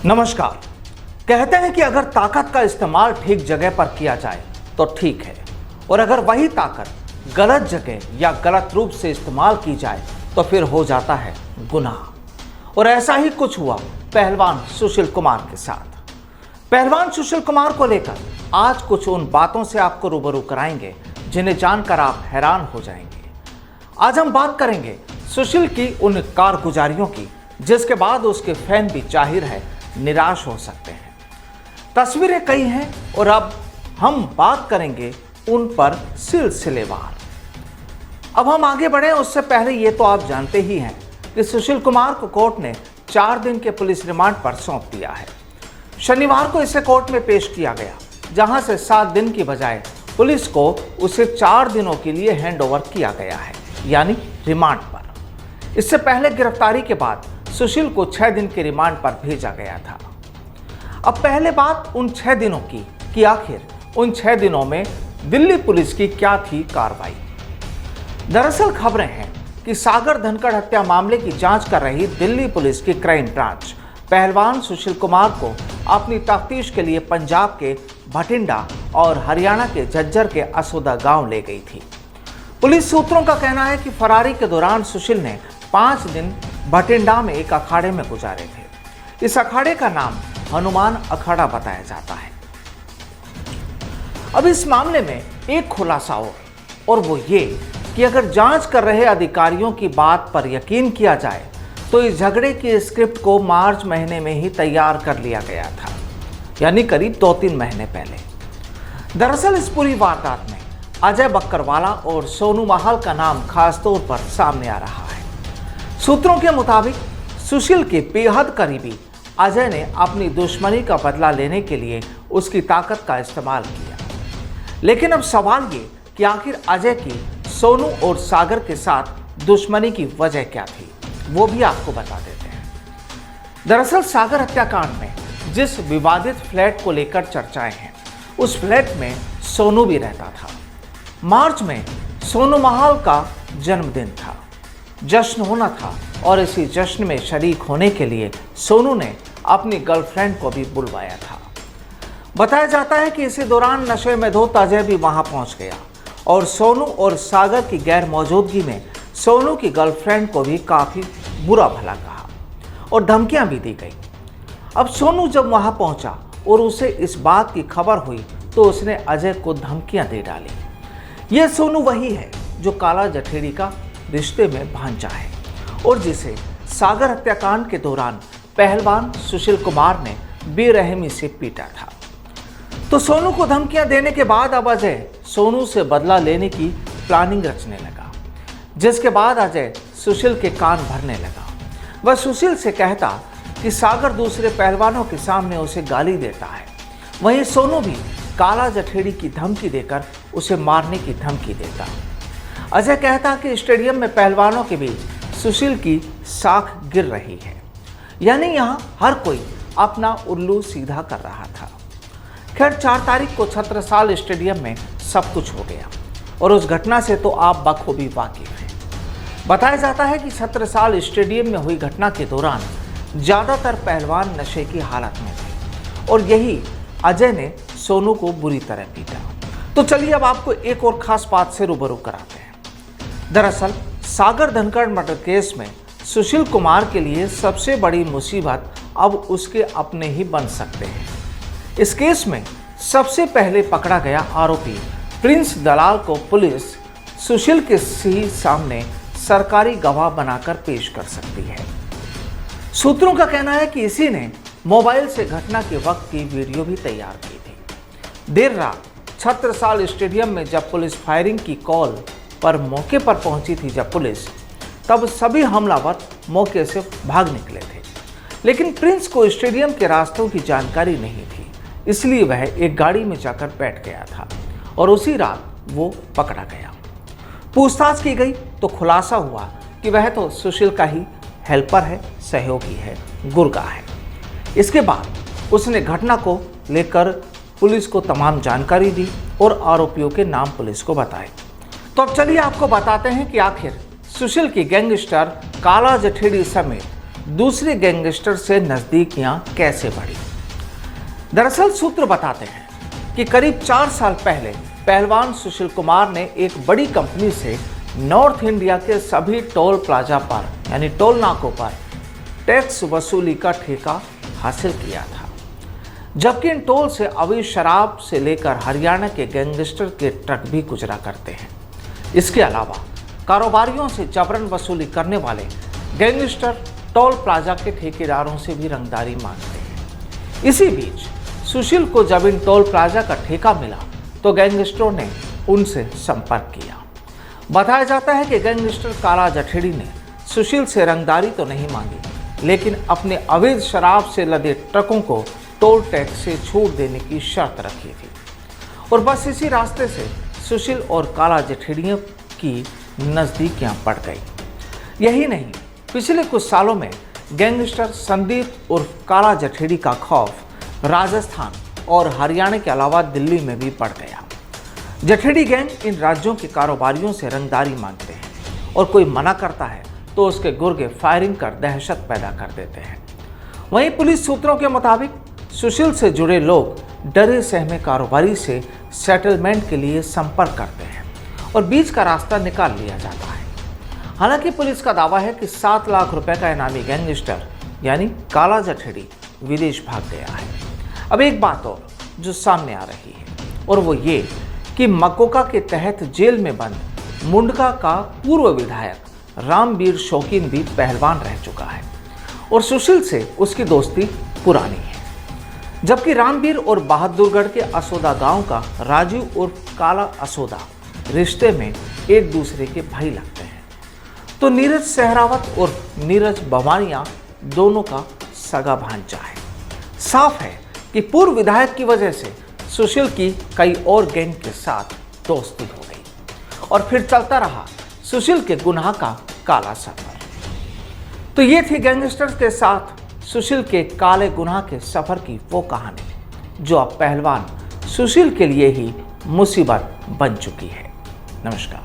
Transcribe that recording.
नमस्कार। कहते हैं कि अगर ताकत का इस्तेमाल ठीक जगह पर किया जाए तो ठीक है, और अगर वही ताकत गलत जगह या गलत रूप से इस्तेमाल की जाए तो फिर हो जाता है गुनाह। और ऐसा ही कुछ हुआ पहलवान सुशील कुमार के साथ। पहलवान सुशील कुमार को लेकर आज कुछ उन बातों से आपको रूबरू कराएंगे जिन्हें जानकर आप हैरान हो जाएंगे। आज हम बात करेंगे सुशील की उन कारगुजारियों की जिसके बाद उसके फैन भी जाहिर है निराश हो सकते हैं। तस्वीरें कई हैं और अब हम बात करेंगे उन पर सिलसिलेवार। अब हम आगे बढ़े उससे पहले ये तो आप जानते ही हैं कि सुशील कुमार को कोर्ट ने 4 दिन के पुलिस रिमांड पर सौंप दिया है। शनिवार को इसे कोर्ट में पेश किया गया, जहां से 7 दिन की बजाय पुलिस को उसे 4 दिनों के लिए हैंडओवर किया गया है, यानी रिमांड पर। इससे पहले गिरफ्तारी के बाद सुशील को 6 दिन के रिमांड पर भेजा गया था। अब पहले बात उन 6 दिनों की कि आखिर उन 6 दिनों में दिल्ली पुलिस की क्या थी कार्रवाई। दरअसल खबरें हैं कि सागर धनखड़ हत्या मामले की जांच कर रही दिल्ली पुलिस की क्राइम ब्रांच पहलवान सुशील कुमार को अपनी तफ्तीश के लिए पंजाब के भटिंडा और हरियाणा के झज्जर के असोदा गांव ले गई थी। पुलिस सूत्रों का कहना है कि फरारी के दौरान सुशील ने 5 दिन भटिंडा में एक अखाड़े में गुजारे थे। इस अखाड़े का नाम हनुमान अखाड़ा बताया जाता है। अब इस मामले में एक खुलासा और वो ये कि अगर जांच कर रहे अधिकारियों की बात पर यकीन किया जाए तो इस झगड़े की स्क्रिप्ट को मार्च महीने में ही तैयार कर लिया गया था, यानी करीब 2-3 महीने पहले। दरअसल इस पूरी वारदात में अजय बक्करवाला और सोनू महाल का नाम खास तौर पर सामने आ रहा है। सूत्रों के मुताबिक सुशील के बेहद करीबी अजय ने अपनी दुश्मनी का बदला लेने के लिए उसकी ताकत का इस्तेमाल किया। लेकिन अब सवाल ये कि आखिर अजय की सोनू और सागर के साथ दुश्मनी की वजह क्या थी, वो भी आपको बता देते हैं। दरअसल सागर हत्याकांड में जिस विवादित फ्लैट को लेकर चर्चाएं हैं, उस फ्लैट में सोनू भी रहता था। मार्च में सोनू महाल का जन्मदिन था, जश्न होना था और इसी जश्न में शरीक होने के लिए सोनू ने अपनी गर्लफ्रेंड को भी बुलवाया था। बताया जाता है कि इसी दौरान नशे में धुत अजय भी वहां पहुंच गया और सोनू और सागर की गैर मौजूदगी में सोनू की गर्लफ्रेंड को भी काफ़ी बुरा भला कहा और धमकियां भी दी गई। अब सोनू जब वहां पहुंचा और उसे इस बात की खबर हुई तो उसने अजय को धमकियां दे डाली। यह सोनू वही है जो काला जठेड़ी का रिश्ते में भांजा है और जिसे सागर हत्याकांड के दौरान पहलवान सुशील कुमार ने बेरहमी से पीटा था। तो सोनू को धमकियां देने के बाद अब अजय सोनू से बदला लेने की प्लानिंग रचने लगा, जिसके बाद अजय सुशील के कान भरने लगा। वह सुशील से कहता कि सागर दूसरे पहलवानों के सामने उसे गाली देता है, वहीं सोनू भी काला जठेड़ी की धमकी देकर उसे मारने की धमकी देता। अजय कहता कि स्टेडियम में पहलवानों के बीच सुशील की साख गिर रही है, यानी यहाँ हर कोई अपना उल्लू सीधा कर रहा था। खैर 4 तारीख को छत्रसाल स्टेडियम में सब कुछ हो गया और उस घटना से तो आप बखूबी वाकिफ हैं। बताया जाता है कि छत्रसाल स्टेडियम में हुई घटना के दौरान ज़्यादातर पहलवान नशे की हालत में थे और यही अजय ने सोनू को बुरी तरह पीटा। तो चलिए अब आपको एक और खास बात से रूबरू कराते हैं। दरअसल सागर धनखड़ मर्डर केस में सुशील कुमार के लिए सबसे बड़ी मुसीबत अब उसके अपने ही बन सकते हैं। इस केस में सबसे पहले पकड़ा गया आरोपी प्रिंस दलाल को पुलिस सुशील के ही सामने सरकारी गवाह बनाकर पेश कर सकती है। सूत्रों का कहना है कि इसी ने मोबाइल से घटना के वक्त की वीडियो भी तैयार की थी। देर रात छत्रसाल स्टेडियम में जब पुलिस फायरिंग की कॉल पर मौके पर पहुंची थी तब सभी हमलावर मौके से भाग निकले थे, लेकिन प्रिंस को स्टेडियम के रास्तों की जानकारी नहीं थी, इसलिए वह एक गाड़ी में जाकर बैठ गया था और उसी रात वो पकड़ा गया। पूछताछ की गई तो खुलासा हुआ कि वह तो सुशील का ही हेल्पर है, सहयोगी है, गुर्गा है। इसके बाद उसने घटना को लेकर पुलिस को तमाम जानकारी दी और आरोपियों के नाम पुलिस को बताए। तो अब चलिए आपको बताते हैं कि आखिर सुशील की गैंगस्टर काला जठेड़ी समेत दूसरे गैंगस्टर से नजदीकियां कैसे बढ़ी। दरअसल सूत्र बताते हैं कि करीब 4 साल पहले पहलवान सुशील कुमार ने एक बड़ी कंपनी से नॉर्थ इंडिया के सभी टोल प्लाजा पर यानी टोल नाकों पर टैक्स वसूली का ठेका हासिल किया था, जबकि इन टोल से अवैध शराब से लेकर हरियाणा के गैंगस्टर के ट्रक भी गुजरा करते हैं। इसके अलावा कारोबारियों से जबरन वसूली करने वाले गैंगस्टर टोल प्लाजा के ठेकेदारों से भी रंगदारी मांगते हैं। इसी बीच सुशील को जब इन टोल प्लाजा का ठेका मिला तो गैंगस्टरों ने उनसे संपर्क किया। बताया जाता है कि गैंगस्टर काला जठेड़ी ने सुशील से रंगदारी तो नहीं मांगी, लेकिन अपने अवैध शराब से लदे ट्रकों को टोल टैक्स से छूट देने की शर्त रखी थी और बस इसी रास्ते से सुशील और काला जठेड़ियों की नज़दीकियां बढ़ गई। यही नहीं, पिछले कुछ सालों में गैंगस्टर संदीप उर्फ काला जठेड़ी का खौफ राजस्थान और हरियाणा के अलावा दिल्ली में भी बढ़ गया। जठेड़ी गैंग इन राज्यों के कारोबारियों से रंगदारी मांगते हैं और कोई मना करता है तो उसके गुर्गे फायरिंग कर दहशत पैदा कर देते हैं। वहीं पुलिस सूत्रों के मुताबिक सुशील से जुड़े लोग डरे सहमे कारोबारी से सेटलमेंट के लिए संपर्क करते हैं और बीच का रास्ता निकाल लिया जाता है। हालांकि पुलिस का दावा है कि 7 लाख रुपए का इनामी गैंगस्टर यानी काला जठेड़ी विदेश भाग गया है। अब एक बात और जो सामने आ रही है और वो ये कि मकोका के तहत जेल में बंद मुंडका का पूर्व विधायक रामवीर शौकीन भी पहलवान रह चुका है और सुशील से उसकी दोस्ती पुरानी है, जबकि रामवीर और बहादुरगढ़ के असोदा गांव का राजू उर्फ काला असोदा रिश्ते में एक दूसरे के भाई लगते हैं, तो नीरज सहरावत उर्फ नीरज बवानिया दोनों का सगा भांजा है। साफ है कि पूर्व विधायक की वजह से सुशील की कई और गैंग के साथ दोस्ती हो गई और फिर चलता रहा सुशील के गुनाह का काला सफर। तो ये थी गैंगस्टर्स के साथ सुशील के काले गुनाह के सफर की वो कहानी जो अब पहलवान सुशील के लिए ही मुसीबत बन चुकी है। नमस्कार।